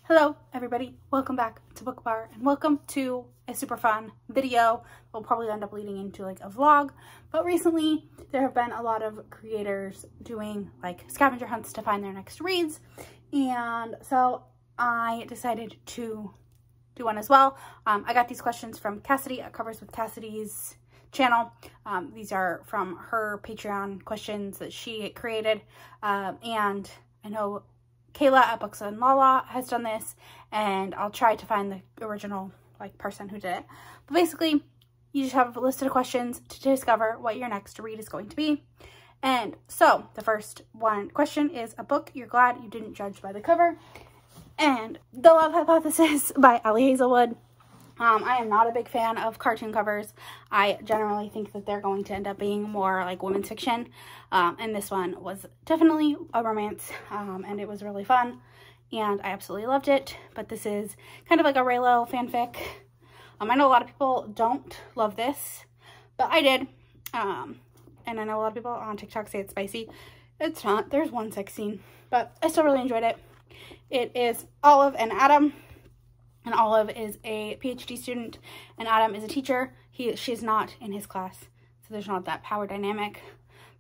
Hello everybody, welcome back to Book Bar and welcome to a super fun video. We'll probably end up leading into like a vlog, but recently there have been a lot of creators doing like scavenger hunts to find their next reads, and so I decided to do one as well. I got these questions from Cassidy at Covers with Cassidy's channel. These are from her Patreon questions that she created, and I know Kayla at Books and Lala has done this, and I'll try to find the original like person who did it. But basically, you just have a list of questions to discover what your next read is going to be. And so the first question is a book you're glad you didn't judge by the cover. And The Love Hypothesis by Allie Hazelwood. I am not a big fan of cartoon covers. I generally think that they're going to end up being more like women's fiction. And this one was definitely a romance, and it was really fun, and I absolutely loved it. But this is kind of like a Raylo fanfic. I know a lot of people don't love this, but I did. And I know a lot of people on TikTok say it's spicy. It's not. There's one sex scene, but I still really enjoyed it. It is Olive and Adam. And Olive is a PhD student, and Adam is a teacher. She's not in his class, so there's not that power dynamic.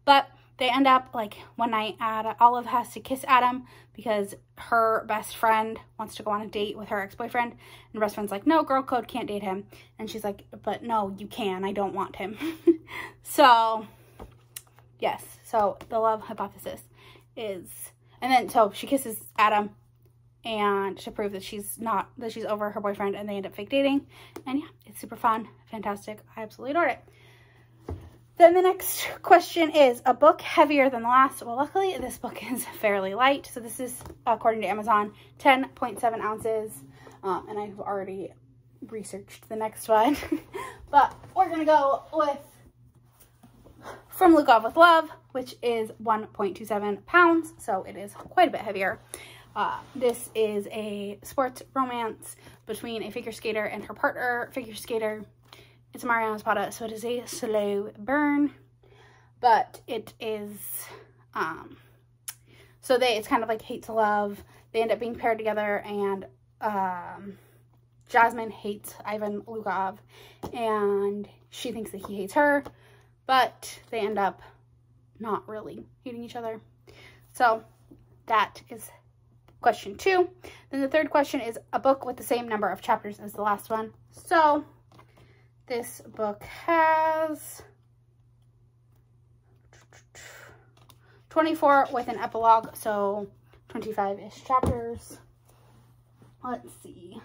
But they end up, like, one night, Olive has to kiss Adam because her best friend wants to go on a date with her ex-boyfriend. And her best friend's like, no, girl code, can't date him. And she's like, but no, you can. I don't want him. So, yes. So, The Love Hypothesis is... And then, so, she kisses Adam, and to prove that she's over her boyfriend, and they end up fake dating. And yeah, it's super fun, fantastic. I absolutely adored it. Then the next question is a book heavier than the last. Well, luckily this book is fairly light. So this is, according to Amazon, 10.7 ounces. And I've already researched the next one. But we're gonna go with From Lugov with Love, which is 1.27 pounds. So it is quite a bit heavier. This is a sports romance between a figure skater and her partner figure skater. It's Mariana Zapata, so it is a slow burn, but it is, it's kind of like hate to love. They end up being paired together, and Jasmine hates Ivan Lugov, and she thinks that he hates her, but they end up not really hating each other. So that is question 2. Then the third question is a book with the same number of chapters as the last one. So this book has 24 with an epilogue, so 25-ish chapters. Let's see.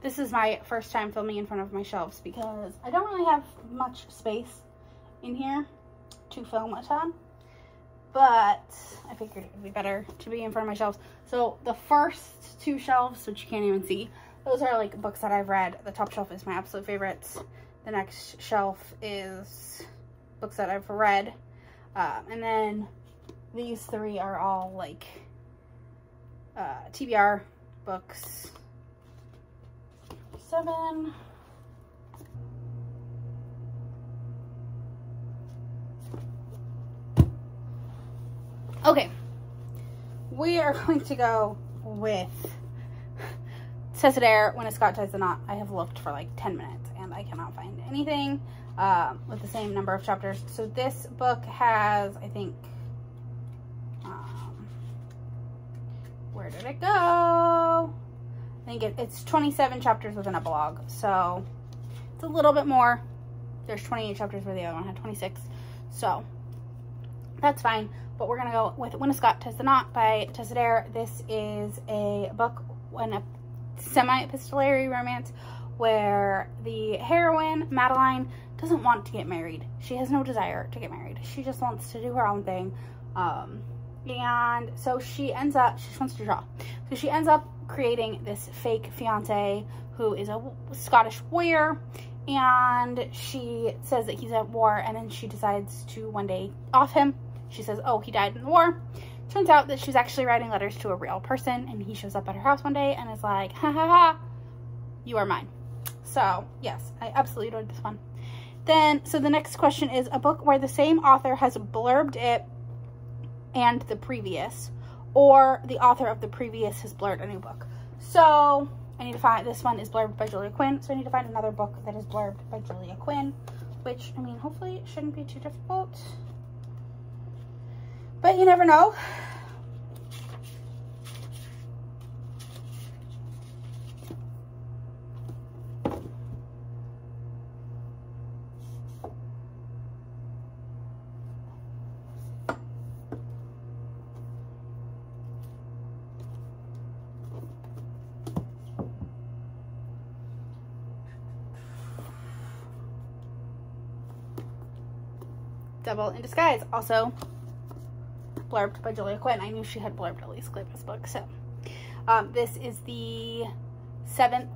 This is my first time filming in front of my shelves because I don't really have much space in here to film a ton, but I figured it would be better to be in front of my shelves. So the first 2 shelves, which you can't even see, those are like books that I've read. The top shelf is my absolute favorites. The next shelf is books that I've read. And then these 3 are all like TBR books. 7. Okay, we are going to go with Cessadere, When a Scotch Ties the Knot. I have looked for like 10 minutes and I cannot find anything with the same number of chapters. So this book has, I think, where did it go? I think it's 27 chapters with an epilogue, so it's a little bit more. There's 28 chapters where the other one had 26, so that's fine. But we're gonna go with When a Scotch Ties the Knot by Tessa Dare. This is a book, a semi-epistolary romance where the heroine, Madeline, doesn't want to get married. She has no desire to get married. She just wants to do her own thing. And so she ends up, she just wants to draw. So she ends up creating this fake fiance who is a Scottish warrior, and she says that he's at war, and then she decides to one day off him. She says, oh, he died in the war. Turns out that she's actually writing letters to a real person, and he shows up at her house one day and is like, ha ha ha, you are mine. So yes, I absolutely adored this one. Then, so the next question is a book where the same author has blurbed it and the previous, or the author of the previous has blurred a new book. So I need to find, this one is blurbed by Julia Quinn, so I need to find another book that is blurbed by Julia Quinn, which, I mean, hopefully it shouldn't be too difficult, but you never know. Devil in Disguise, also blurbed by Julia Quinn. I knew she had blurbed at least Claiborne's book. So this is the seventh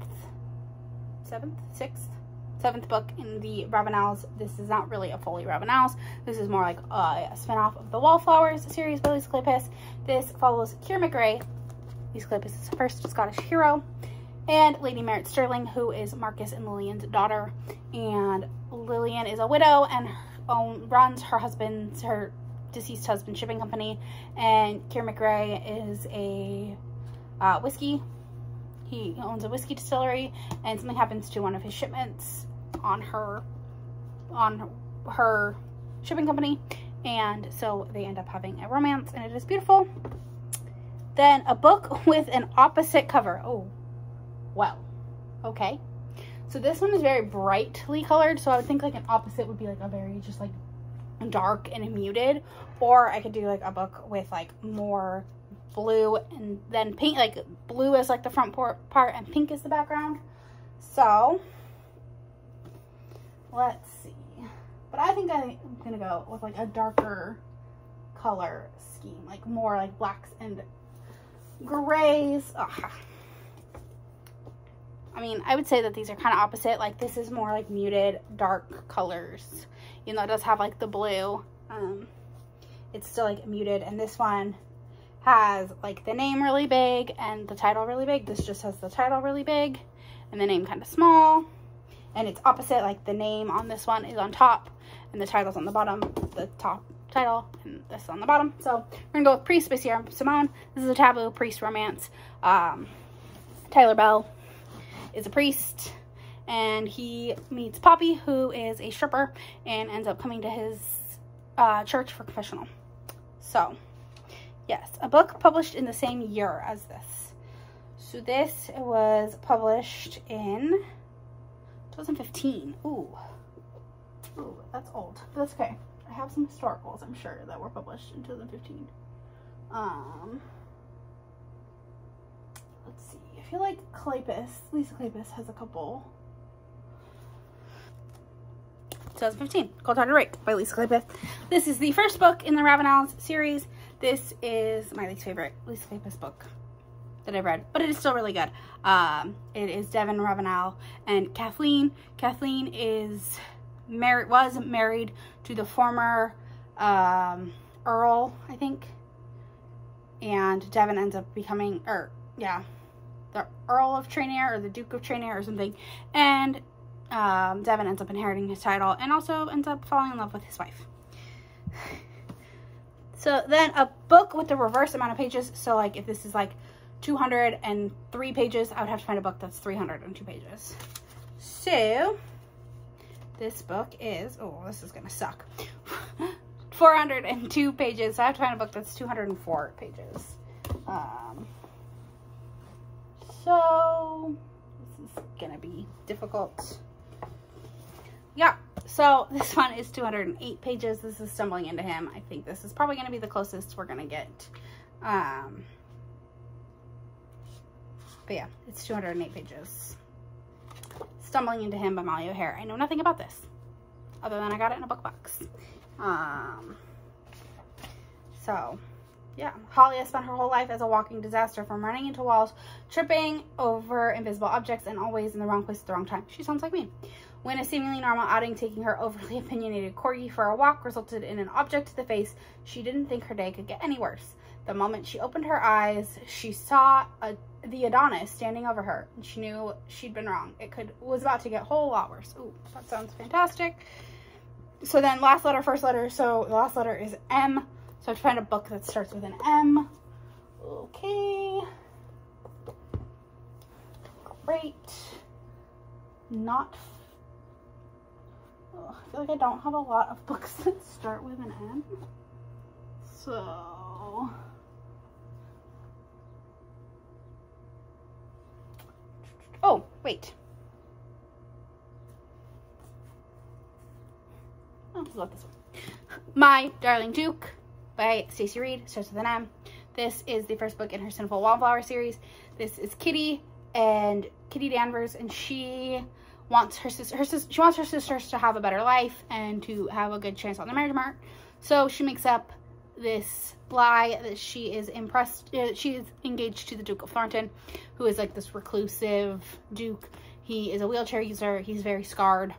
book in the Ravenels. This is not really a fully Ravenels. This is more like a spin-off of the Wallflowers series by Lisa Kleypas. This follows Ciara McRae, Lisa Kleypas' first Scottish hero, and Lady Merritt Sterling, who is Marcus and Lillian's daughter. And Lillian is a widow and runs her deceased husband's shipping company, and Ciara McRae is a he owns a whiskey distillery, and something happens to one of his shipments on her shipping company, and so they end up having a romance, and it is beautiful. Then a book with an opposite cover. Oh, well, okay. So this one is very brightly colored, so I would think like an opposite would be like a very just like dark and muted, or I could do like a book with like more blue and then pink, like blue is like the front part and pink is the background. So let's see, but I think I'm gonna go with like a darker color scheme, like more like blacks and grays. Ugh. I mean, I would say that these are kind of opposite. Like this is more like muted dark colors, even though it does have like the blue. It's still like muted, and this one has like the name really big and the title really big. This just has the title really big and the name kind of small, and it's opposite. Like the name on this one is on top and the title's on the bottom. The top title and this on the bottom. So we're gonna go with Priest by Sierra Simone. This is a taboo priest romance. Tyler Bell is a priest, and he meets Poppy, who is a stripper, and ends up coming to his church for confessional. So yes, a book published in the same year as this. So this was published in 2015. Ooh, that's old, but that's okay. I have some historicals, I'm sure, that were published in 2015. Let's see. I feel like Lisa Kleypas has a couple. 2015, Cold Hearted Rape by Lisa Kleypas. This is the first book in the Ravenels series. This is my least favorite Lisa Kleypas book that I've read, but it is still really good. It is Devin Ravenel and Kathleen. Kathleen was married to the former Earl, I think, and Devin ends up becoming, the Earl of Traynere or the Duke of Traynere or something, and Devin ends up inheriting his title and also ends up falling in love with his wife. So then a book with the reverse amount of pages, so like if this is like 203 pages, I would have to find a book that's 302 pages. So this book is, oh, this is gonna suck, 402 pages, so I have to find a book that's 204 pages. So this is gonna be difficult. Yeah, so this one is 208 pages. This is Stumbling Into Him. I think this is probably gonna be the closest we're gonna get. But yeah, it's 208 pages. Stumbling Into Him by Molly O'Hare. I know nothing about this, other than I got it in a book box. So yeah, Holly has spent her whole life as a walking disaster, from running into walls, tripping over invisible objects, and always in the wrong place at the wrong time. She sounds like me. When a seemingly normal outing, taking her overly opinionated corgi for a walk, resulted in an object to the face, she didn't think her day could get any worse. The moment she opened her eyes, she saw the Adonis standing over her, and she knew she'd been wrong. It was about to get a whole lot worse. Ooh, that sounds fantastic. So then last letter, first letter. So the last letter is M. So I have to find a book that starts with an M. Okay. Great. Not. I feel like I don't have a lot of books that start with an M. So. Oh, wait. Oh, we'll go with this one. My Darling Duke by Stacey Reed, starts with an M. This is the first book in her Sinful Wallflower series. This is Kitty and Kitty Danvers, and she wants her sisters to have a better life and to have a good chance on the marriage mart. So she makes up this lie that she is engaged to the Duke of Thornton, who is like this reclusive duke. He is a wheelchair user. He's very scarred,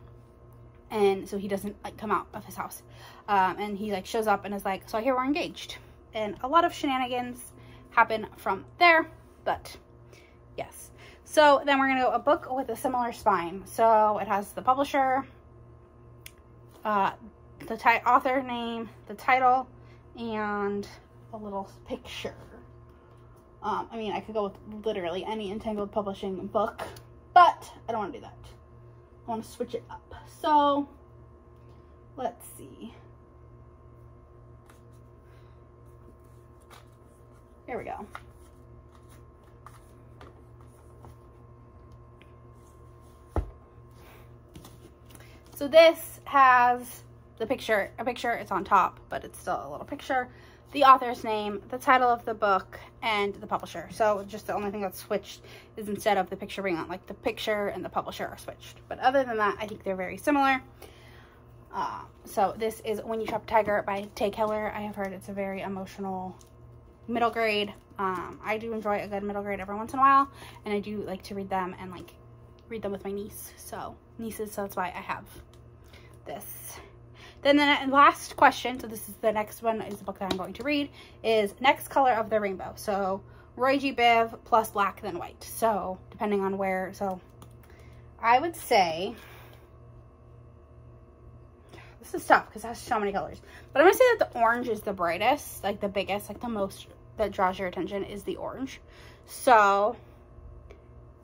and so he doesn't like come out of his house. And he like shows up and is like, so I hear we're engaged. And a lot of shenanigans happen from there, but yes. So then we're gonna go a book with a similar spine. So it has the publisher, the author name, the title, and a little picture. I mean, I could go with literally any Entangled Publishing book, but I don't want to do that. I want to switch it up. So let's see. Here we go. So this has the picture, it's on top, but it's still a little picture. The author's name, the title of the book, and the publisher. So just the only thing that's switched is instead of the picture being on, like the picture and the publisher are switched. But other than that, I think they're very similar. So this is When You Trap a Tiger by Tay Keller. I have heard it's a very emotional middle grade. I do enjoy a good middle grade every once in a while, and I do like to read them and like read them with my nieces, so that's why I have this. Then the last question, so this is the next one, is the book that I'm going to read, is Next Color of the Rainbow. So ROYGBIV plus Black Then White. So depending on where, so I would say, this is tough because it has so many colors, but I'm gonna say that the orange is the brightest, like the biggest, like the most that draws your attention is the orange. So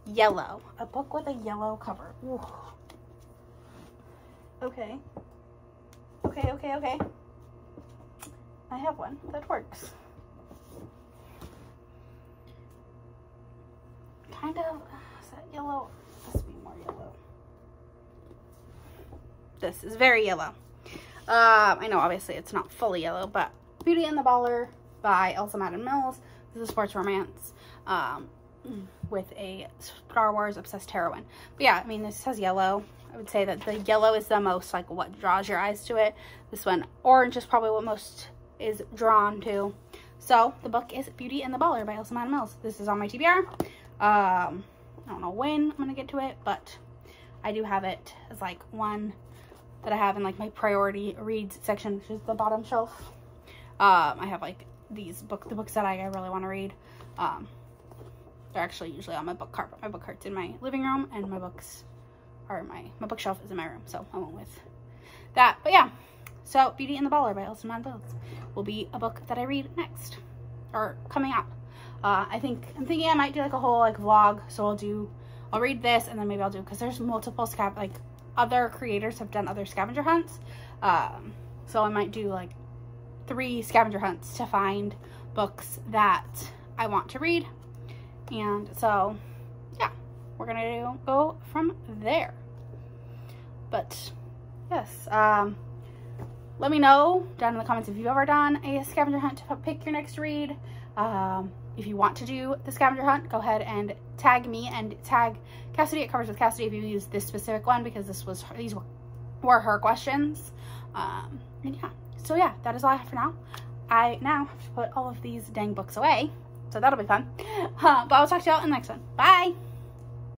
yellow, a book with a yellow cover. Ooh. Okay. I have one that works. Kind of, is that yellow? This must be more yellow. This is very yellow. I know obviously it's not fully yellow, but Beauty and the Baller by Elsa Madden Mills. This is a sports romance with a Star Wars obsessed heroine. But yeah, I mean, this has yellow. I would say that the yellow is the most like what draws your eyes to it. This one, orange, is probably what most is drawn to. So the book is Beauty and the Baller by Elsa Madden Mills. This is on my TBR. I don't know when I'm gonna get to it, but I do have it as like one that I have in like my priority reads section, which is the bottom shelf. I have like these the books that I really want to read. They're actually usually on my book cart, but my book cart's in my living room, and my books are my bookshelf is in my room, so I went with that. But yeah, so Beauty and the Baller by Elsa Madden Mills will be a book that I read next, or coming out. I'm thinking I might do like a whole like vlog, so I'll read this, and then maybe I'll do, because there's multiple other creators have done other scavenger hunts, so I might do like 3 scavenger hunts to find books that I want to read. And so yeah, we're gonna go from there. But yes, let me know down in the comments if you've ever done a scavenger hunt to pick your next read. If you want to do the scavenger hunt, go ahead and tag me and tag Cassidy at Covers with Cassidy if you use this specific one, because these were her questions. And yeah, so yeah, that is all I have for now. I now have to put all of these dang books away, so that'll be fun. But I'll talk to y'all in the next one. Bye!